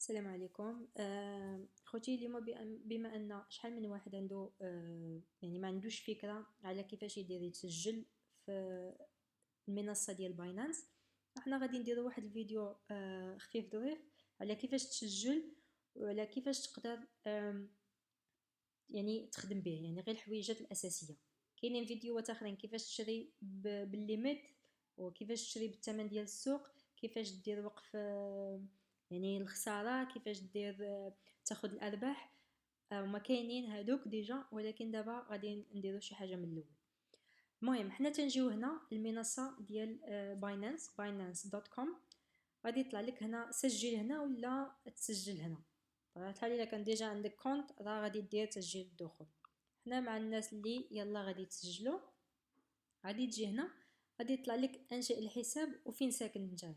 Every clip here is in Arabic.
السلام عليكم. خوتي اليوم بما ان شحال من واحد عنده يعني ما عندوش فكره على كيفاش يدير يتسجل في المنصه ديال باينانس. احنا غادي نديرو واحد الفيديو خفيف ظريف على كيفاش تسجل وعلى كيفاش تقدر يعني تخدم به، يعني غير الحويجات الاساسيه. كاينين فيديوهات اخرين كيفاش تشري بالليميت، وكيفاش تشري بالثمن ديال السوق، كيفاش دير وقف يعني الخساره، كيفاش دير تاخد الارباح. وما كاينين هادوك ديجا، ولكن دابا غادي نديرو شي حاجه من الاول. المهم حنا تنجيو هنا المنصه ديال باينانس.com. غادي يطلع لك هنا سجل هنا ولا تسجل هنا. طبعا الحال الا كان ديجا عندك كونت راه غادي دير تسجيل الدخول. حنا مع الناس اللي يلا غادي تسجلوا، غادي تجي هنا غادي يطلع لك انشئ الحساب وفين ساكن نتايا.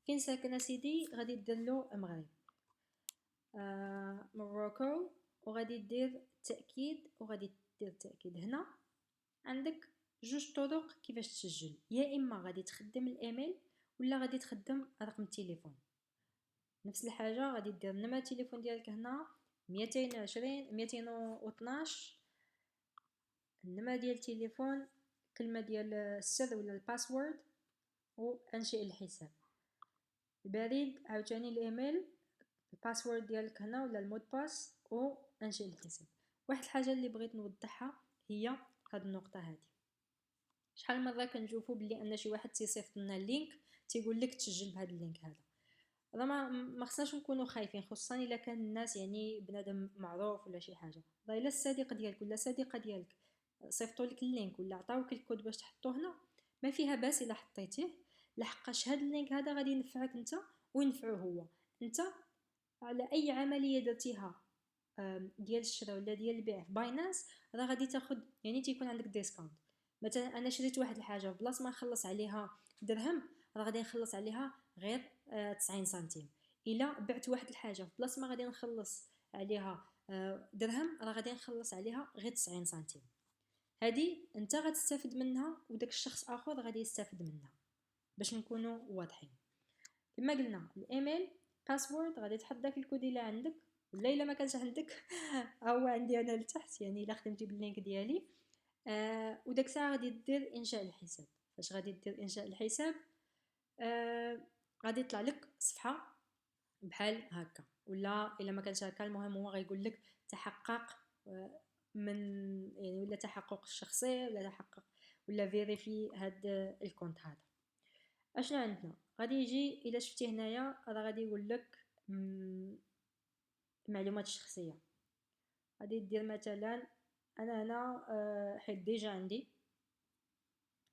فين ساكن اسيدي غادي دير له المغرب، موروكو، وغادي دير تاكيد وغادي دير تاكيد. هنا عندك جوج طرق كيفاش تسجل، يا اما غادي تخدم الايميل ولا غادي تخدم رقم التليفون. نفس الحاجه غادي دير نمره التليفون ديالك هنا 220 212، النمره ديال التليفون، كلمه ديال السر ولا الباسورد، وانشئ الحساب. البريد عاوتاني الايميل، الباسورد ديالك هنا ولا المود باس، وانشئ الحساب. واحد الحاجه اللي بغيت نوضحها هي هاد النقطه هادي. شحال مره كنشوفوا بلي ان شي واحد تيصيفط لنا اللينك تيقول لك تسجل بهذا اللينك هذا. راه ما خصناش نكونوا خايفين، خصوصا الا كان الناس يعني بنادم معروف ولا شي حاجه. راه الا الصديق ديالك ولا الصديقه ديالك صيفطوا لك اللينك ولا عطاوك الكود باش تحطوه هنا، ما فيها باس الا حطيتيه، لحقاش هذا اللينك هذا غادي ينفعك انت وينفعه هو. انت على اي عمليه درتيها ديال الشراء ولا ديال البيع في باينانس راه غادي تاخد، يعني تيكون عندك ديسكاونت. مثلا انا شريت واحد الحاجه بلاصه ما نخلص عليها درهم، راه غادي نخلص عليها غير 90 سنتيم. الا بعت واحد الحاجه في بلاصه ما غادي نخلص عليها درهم، راه غادي نخلص عليها غير 90 سنتيم. هذه انت غتستافد منها وداك الشخص اخر غادي يستافد منها، باش نكونوا واضحين. كما قلنا الايميل باسورد غادي تحط داك الكود اللي عندك، ولا الا ما كانش عندك هو عندي انا لتحت، يعني الا خدمتي باللينك ديالي. وداك الساعه غادي دير انشاء الحساب. فاش غادي دير انشاء الحساب غادي يطلع لك صفحه بحال هكا، ولا الا ما كانش هكا المهم هو غيقول لك تحقق من يعني ولا تحقق الشخصي ولا تحقق ولا فيريفي هاد الكونت هذا. اشنا عندنا غادي يجي الا شفتي هنايا راه غادي يقول لك المعلومات الشخصيه. غادي دير مثلا انا هنا حيت ديجا عندي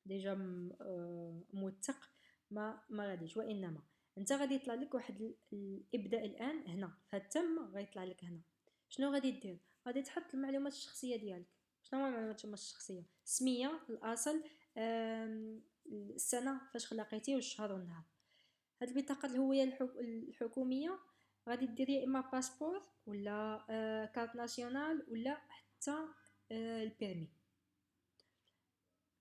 ديجا موثق، ما غاديش. وانما انت غادي يطلع لك واحد ابدا الان هنا فتم غيطلع لك هنا. شنو غادي دير؟ غادي تحط المعلومات الشخصيه ديالك. شنو هما المعلومات الشخصيه؟ السميه، الاصل، السنه فاش خلقيتي والشهر والنهار. هاد البطاقه الهويه الحكوميه غادي دير يا اما باسبور ولا كارت ناسيونال ولا حتى البيرمي.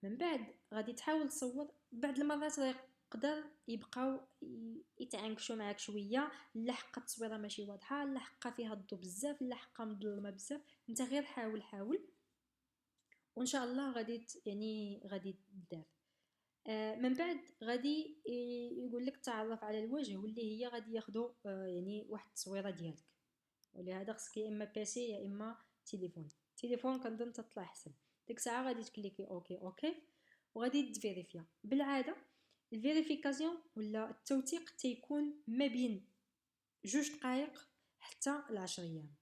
من بعد غادي تحاول تصور. بعض المرات يقدر يبقاو يتعنكشوا معاك شويه، لا حقا التصويره ماشي واضحه، لا حقا فيها الضوء بزاف، لا حقا مظلمه بزاف. انت غير حاول وان شاء الله غادي يعني غادي دار. من بعد غادي يقول لك تعرف على الوجه، واللي هي غادي ياخذوا يعني واحد التصويره ديالك. ولهذا خصك يا اما بيسي يا اما تليفون كنظن تطلع احسن. ديك الساعه غادي تكليكي اوكي اوكي وغادي تفيريفيا. بالعاده الفيريفيكاسيون ولا التوثيق تيكون ما بين 2 دقائق حتى 10 ايام.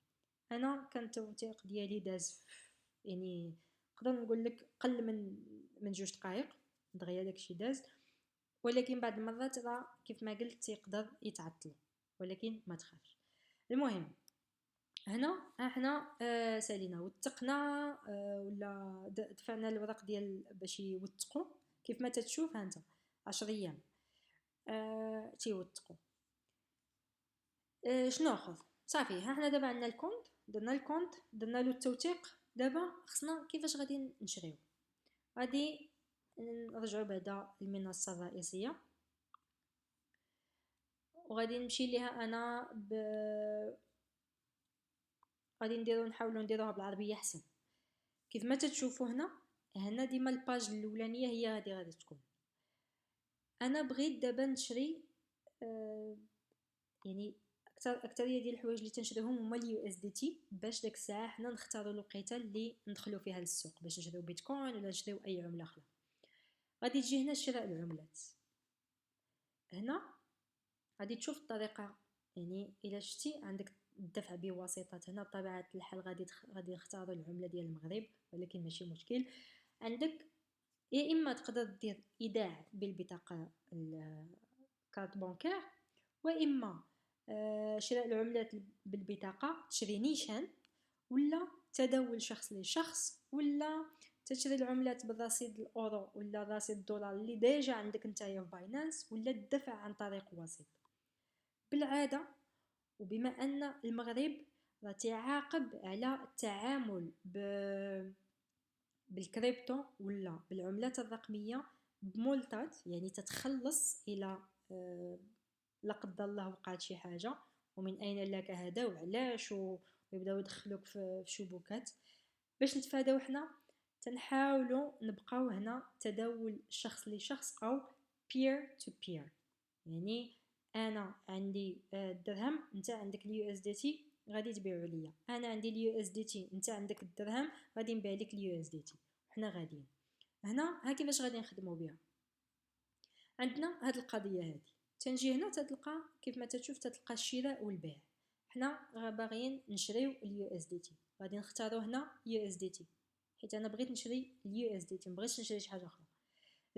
انا كان التوثيق ديالي داز يعني نقدر نقول لك قل من 2 دقائق دغيا داكشي داز. ولكن بعض المرات راه كيف ما قلت يقدر يتعطل، ولكن ما تخافش. المهم هنا احنا سالينا وثقنا ولا دفعنا الورق ديال باش يوثقوا. كيف ما تتشوف ها انت 10 ايام تيوثقوا. شنو اخر؟ صافي ها حنا دابا عندنا الكونت، درنا له التوثيق. دابا خصنا كيفاش غادي نشريو. غادي نرجعوا بعدا المنصه الرئيسيه وغادي نمشي ليها انا غادي نحاولوا نديروها بالعربيه احسن. كيف ما تتشوفوا هنا ديما الباج الاولانيه هي هذه غادي تكون. انا بغيت دابا نشري يعني اكثريه ديال الحوايج اللي تنشريهم هما اليو اس دي تي، باش داك الساعه حنا نختاروا الوقيته اللي ندخلوا فيها للسوق باش نشريو بيتكوين ولا نشريو اي عمله اخرى. غادي تجي هنا شراء العملات. هنا غادي تشوف الطريقه، يعني الا شتي عندك الدفع بواسطه. هنا بطبيعه الحال غادي نختاروا العمله ديال المغرب، ولكن ماشي مشكل. عندك يا اما تقدر دير ايداع بالبطاقه الكارت بانكير، واما شراء العملات بالبطاقه تشري نيشان، ولا تداول شخص لشخص، ولا تشري العملات بالرصيد الاورو ولا رصيد الدولار اللي ديجا عندك نتايا في باينانس، ولا الدفع عن طريق وسيط. بالعاده وبما ان المغرب راه تعاقب على التعامل بالكريبتو ولا بالعملات الرقميه بمولتات، يعني تتخلص الى لا قدر الله وقعت شي حاجه ومن اين لك هذا وعلاش، ويبداو يدخلوك في شبكات. باش نتفاداو حنا تنحاولوا نبقاو هنا تداول شخص لشخص او بير تو بير، يعني انا عندي الدرهم، انت عندك اليو اس دي تي، غادي تبيعوا ليا. انا عندي اليو اس دي تي، انت عندك الدرهم، غادي نبيع لك اليو اس دي تي. حنا غاديين هنا ها كيفاش غادي نخدموا بها. عندنا هاد القضيه هذه، تنجي هنا تتلقى كيف ما تشوف تتلقى الشراء والبيع. حنا باغيين نشريو اليو اس دي تي، غادي نختاروا هنا يو اس دي تي، حيت انا بغيت نشري اليو اس دي تي، مبغيتش نشري شي حاجه اخرى.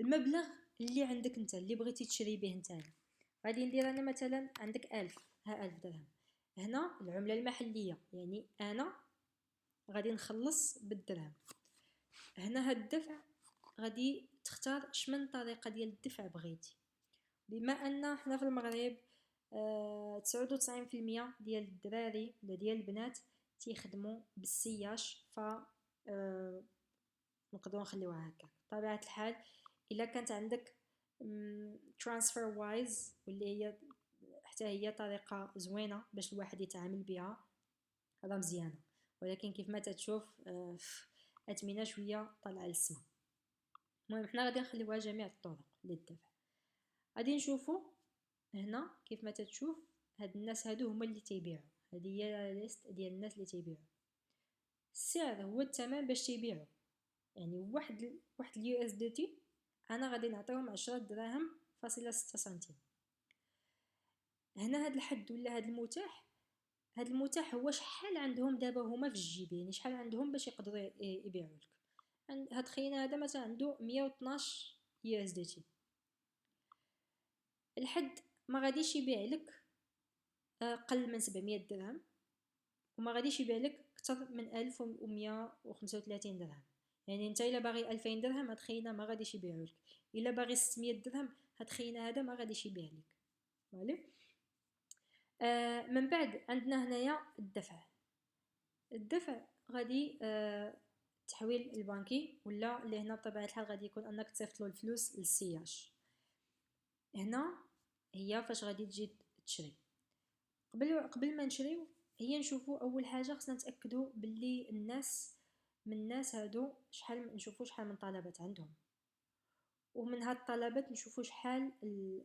المبلغ اللي عندك انت اللي بغيتي تشري به نتايا، غادي ندير انا مثلا عندك 1000، ها 1000 درهم. هنا العمله المحليه، يعني انا غادي نخلص بالدرهم. هنا هاد الدفع غادي تختار شمن طريقه ديال الدفع بغيتي. بما ان حنا في المغرب 99% ديال الدراري ولا ديال البنات تيخدموا بالسياش، ف نقدروا نخليوها هكا. بطبيعه الحال الا كانت عندك ترانسفير وايز واللي هي حتى هي طريقه زوينه باش الواحد يتعامل بها، هذا مزيانه، ولكن كيف ما تتشوف اثمنه شويه طالعه للسما. المهم حنا غادي نخليوها جميع الطرق للدفع. غادي نشوفوا هنا كيف ما تتشوف هاد الناس هادو هما اللي تيبيعوا، هذه هي ليست ديال الناس اللي تيبيعوا. السعر هو الثمن باش تيبيعوا، يعني واحد اليو اس دي تي انا غادي نعطيهم 10 دراهم فاصله 6 سنتيم. هنا هاد الحد ولا هاد المتاح هو شحال عندهم دابا هما في الجيب، يعني شحال عندهم باش يقدروا يبيعوا لك. هاد خينا هذا مثلا عنده 112 يو اس دي تي، الحد ما غاديش يبيع لك قل من 700 درهم، وما غاديش يبيع لك اكثر من 1135 درهم. يعني انت الا باغي 2000 درهم هاد خينا ما غاديش يبيعوا لك، الا باغي 600 درهم هاد خينا هذا ما غاديش يبيع لك. فوالا. من بعد عندنا هنايا الدفع غادي التحويل البنكي، ولا اللي هنا بطبيعه الحال غادي يكون انك تصيفط له الفلوس للسياش. هنا هي فاش غادي تجي تشري. قبل ما نشريو هي نشوفوا اول حاجه خصنا نتاكدوا باللي الناس هادو شحال، نشوفوا شحال من طلبات عندهم، ومن هاد الطلبات نشوفوا شحال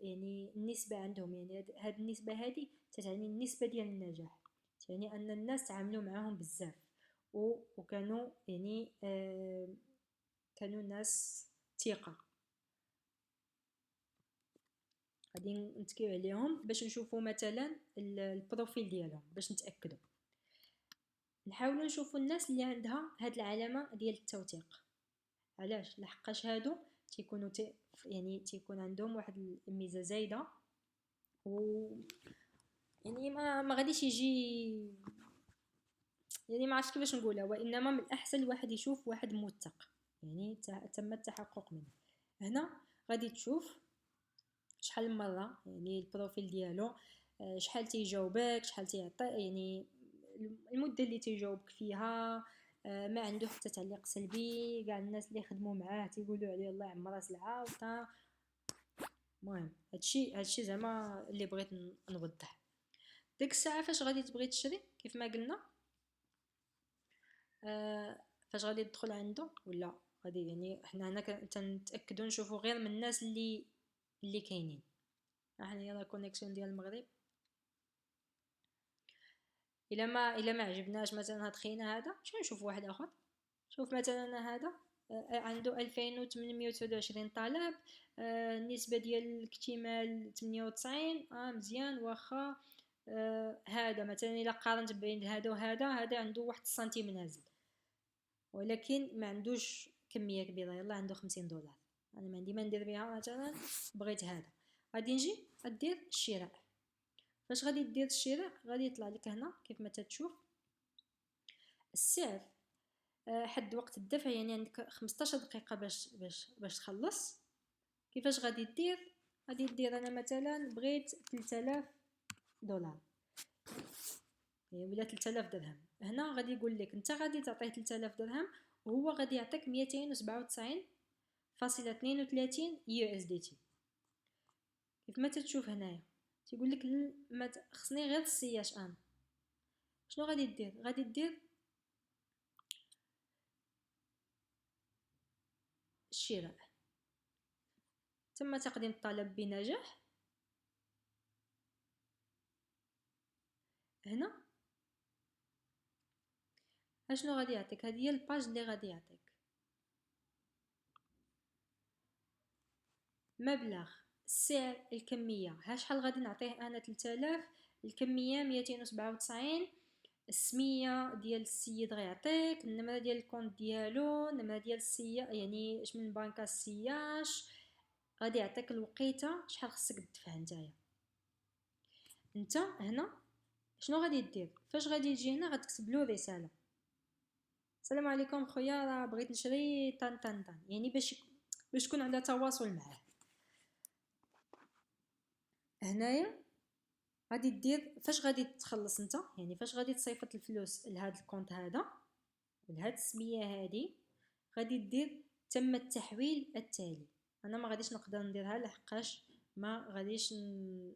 يعني النسبه عندهم. يعني هاد النسبه هذه تتعني النسبه ديال النجاح، يعني ان الناس تعاملوا معاهم بزاف وكانوا يعني كانوا ناس ثقه. غادي نتكيو عليهم باش نشوفوا مثلا البروفيل ديالهم باش نتاكدوا. نحاولوا نشوفوا الناس اللي عندها هاد العلامه ديال التوثيق. علاش؟ لحقاش هادو تيكونوا يعني تيكون عندهم واحد الميزه زايده، و يعني ما غاديش يجي، يعني ما عرفتش كيفاش نقولها، وانما من الاحسن الواحد يشوف واحد موثق، يعني تم التحقق منه. هنا غادي تشوف شحال من مره يعني البروفيل ديالو، شحال تيجاوبك، شحال تيعطي، يعني المده اللي تيجاوبك فيها، ما عنده حتى تعليق سلبي. كاع الناس اللي خدموا معاه تيقولوا عليه الله يعمرها سلعه. المهم هادشي زعما اللي بغيت نوضح. ديك الساعه فاش غادي تبغي تشري كيف ما قلنا، فاش غادي تدخل عنده ولا غادي يعني حنا هنا تنتاكدوا نشوفوا غير من الناس اللي كاينين. احنا يلا كونيكسيون ديال المغرب. الا ما عجبناش مثلا هاد خينا هذا مشي نشوف واحد اخر. شوف مثلا هذا عنده 2829 طلب، النسبه ديال الاكتمال 98. مزيان واخا. هذا مثلا الا قارنت بين هذا وهذا، هذا عنده 1 سنتيم نازل ولكن ما عندوش كميه كبيره. يلا عنده $50. انا ما عندي ما ندير بها. مثلا بغيت هذا، غادي نجي ادير الشراء. فاش غادي دير الشراء غادي يطلع لك هنا كيف ما تتشوف السعر حد وقت الدفع، يعني عندك 15 دقيقه باش تخلص. كيفاش غادي دير؟ غادي دير انا مثلا بغيت $3000 ولا 3000 درهم. هنا غادي يقول لك انت غادي تعطيه 3000 درهم وهو غادي يعطيك 297.32 USDT. كيف ما تتشوف هنايا تيقول لك ما خصني غير السياش. شنو غادي دير؟ غادي دير الشراء. تم تقديم الطلب بنجاح. هنا اشنو غادي يعطيك؟ هذه هي الباج اللي غادي يعطيك مبلغ، السعر، الكميه. ها شحال غادي نعطيه انا؟ 3000. الكميه 297. السميه ديال السيد غيعطيك، النمره ديال الكونت ديالو، النمره ديال السياش يعني اش من بنكه السياش. غادي يعطيك الوقيته شحال خصك تدفع نتايا. انت هنا شنو غادي دير؟ فاش غادي تجي هنا غتكتب له رساله: السلام عليكم خويا، راه بغيت نشري طن طن طن، يعني باش تكون عندها تواصل معاه. هنايا غادي دير فاش غادي تخلص انت، يعني فاش غادي تصيفط الفلوس لهذا الكونت هذا ولهاد السميه هذه، غادي دير تم التحويل التالي. انا ما غاديش نقدر نديرها لحقاش ما غاديش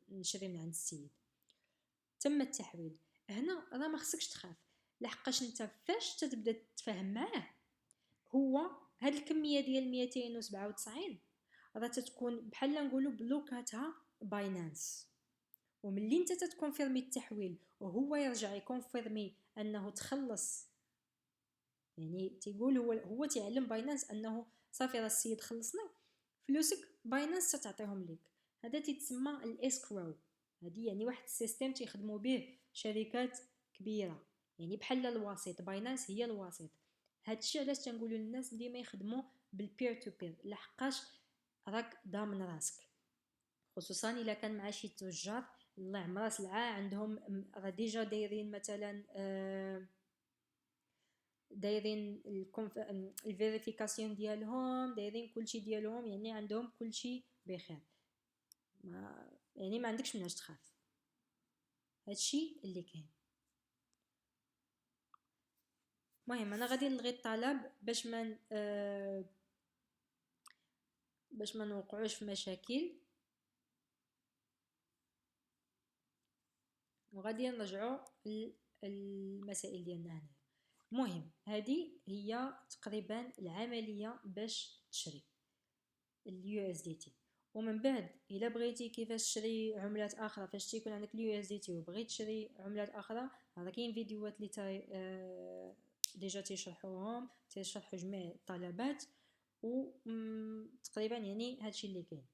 نشري من عند السيد. تم التحويل. هنا راه ما خصكش تخاف لحقاش انت فاش تتبدا تتفاهم معاه هو هاد الكميه ديال 297 راه تتكون بحال نقولوا بلوكاتها باينانس. وملي انت تتكونفيرمي التحويل وهو يرجع يكونفيرمي انه تخلص، يعني تيقول هو تيعلم باينانس انه صافي راه السيد خلصنا فلوسك، باينانس تعطيهم لك. هذا تيتسمى الاسكرو. هذه يعني واحد السيستم تيخدموا به شركات كبيره، يعني بحال الوسيط. باينانس هي الوسيط. هادشي علاش تنقولوا للناس ديما يخدموا بالبير تو بير لحقاش راك ضامن راسك، خصوصا الا كان مع شي تجار الله عمرها سلعه عندهم راه ديجا دايرين مثلا دايرين الفيريفيكاسيون ديالهم، دايرين كلشي ديالهم، يعني عندهم كلشي بخير. ما عندكش مناش تخاف. هادشي اللي كاين. المهم انا غادي نلغي الطلب باش ما نوقعوش في مشاكل، وغادي نرجعوا للمسائل ديالنا هنا. المهم هذه هي تقريبا العمليه باش تشري اليو اس دي تي. ومن بعد الا بغيتي كيفاش تشري عملات اخرى، فاش تيكون عندك اليو اس دي تي وبغيت تشري عملات اخرى، راه كاين فيديوهات اللي ديجا تيشرحوا جميع الطلبات. و تقريبا يعني هادشي اللي كاين.